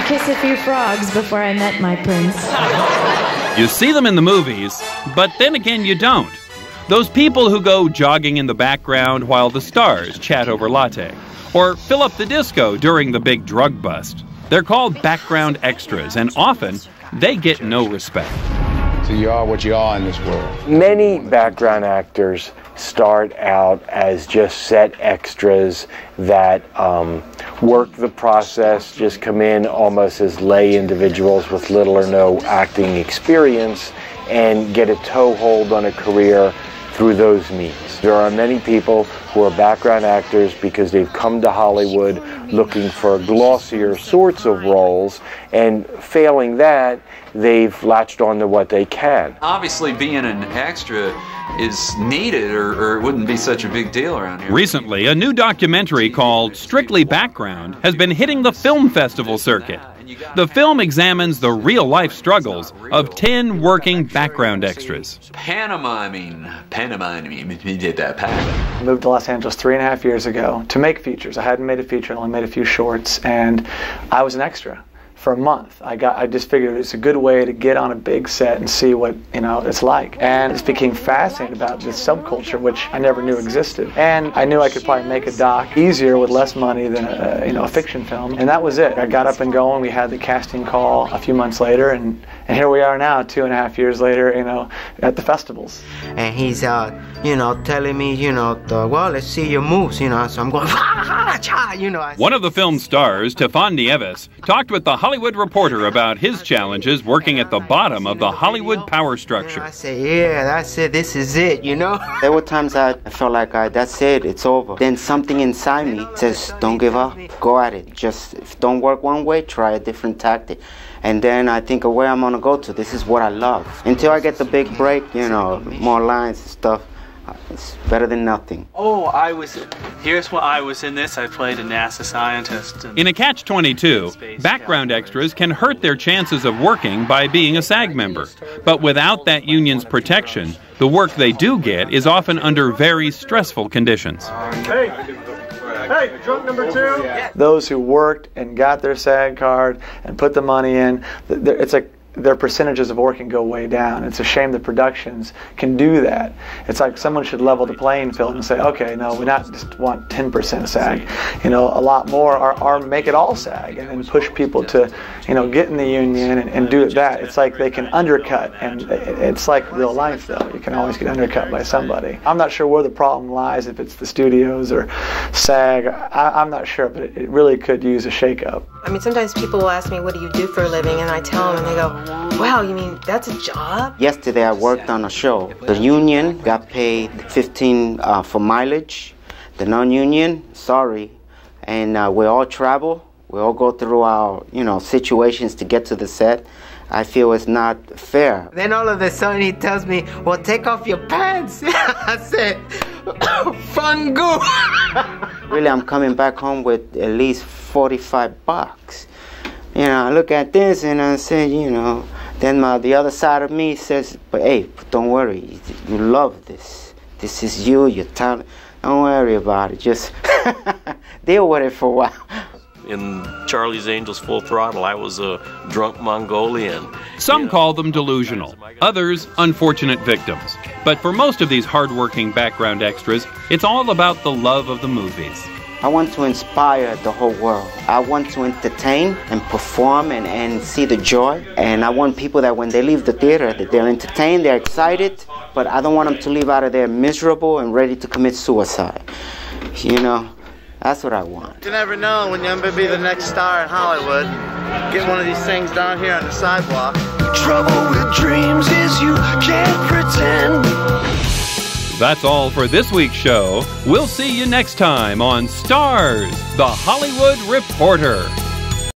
kiss a few frogs before I met my prince. You see them in the movies, but then again you don't. Those people who go jogging in the background while the stars chat over latte, or fill up the disco during the big drug bust. They're called background extras, and often they get no respect. So you are what you are in this world. Many background actors start out as just set extras that work the process, just come in almost as lay individuals with little or no acting experience and get a toehold on a career through those means. There are many people who are background actors because they've come to Hollywood looking for glossier sorts of roles, and failing that, they've latched on to what they can. Obviously, being an extra is needed, or it wouldn't be such a big deal around here. Recently, a new documentary called Strictly Background has been hitting the film festival circuit. The film examines the real-life struggles of 10 working background extras. Pantomiming, we did that. I moved to Los Angeles 3.5 years ago to make features. I hadn't made a feature, I only made a few shorts, and I was an extra for a month. I just figured it's a good way to get on a big set and see what it's like. And just became fascinated about this subculture, which I never knew existed. And I knew I could probably make a doc easier with less money than a fiction film. And that was it. I got up and going. We had the casting call a few months later, and here we are now, 2.5 years later, at the festivals. And he's telling me, well, let's see your moves, so I'm going, One of the film's stars, Tafan Nieves, talked with the Hollywood Reporter about his challenges working at the bottom of the Hollywood power structure. I say, yeah, that's it, this is it, There were times I felt like, that's it, it's over. Then something inside me says, don't give up, go at it. Just, if it don't work one way, try a different tactic. And then I think of where I'm gonna go to. This is what I love. Until I get the big break, more lines and stuff. It's better than nothing. Here's what I was in this. I played a NASA scientist. In a catch-22, background extras can hurt their chances of working by being a SAG member. But without that union's protection, the work they do get is often under very stressful conditions. Hey, drunk number 2. Those who worked and got their SAG card and put the money in, it's like their percentages of work can go way down. It's a shame the productions can do that. It's like someone should level the playing field and say, okay, no, we not just want 10% SAG, a lot more, or make it all SAG, and then push people to, get in the union and do that. It's like they can undercut, and it's like real life though. You can always get undercut by somebody. I'm not sure where the problem lies, if it's the studios or SAG. I'm not sure, but it really could use a shakeup. I mean, sometimes people will ask me, what do you do for a living? And I tell them, and they go, wow, you mean that's a job? Yesterday I worked on a show. The union got paid $15 for mileage. The non-union, sorry. And we all travel. We all go through our, situations to get to the set. I feel it's not fair. Then all of a sudden he tells me, well, take off your pants. I said, fungu. Really, I'm coming back home with at least $45. I look at this and I say, then the other side of me says, but hey, don't worry, you love this. This is you, your talent. Don't worry about it, just deal with it for a while. In Charlie's Angels Full Throttle, I was a drunk Mongolian. Some call them delusional, others unfortunate victims. But for most of these hardworking background extras, it's all about the love of the movies. I want to inspire the whole world. I want to entertain and perform and see the joy. And I want people that when they leave the theater, that they're entertained, they're excited, but I don't want them to leave out of there miserable and ready to commit suicide. That's what I want. You never know when you're going to be the next star in Hollywood. Get one of these things down here on the sidewalk. Trouble with dreams is you can't pretend. That's all for this week's show. We'll see you next time on Starz, the Hollywood Reporter.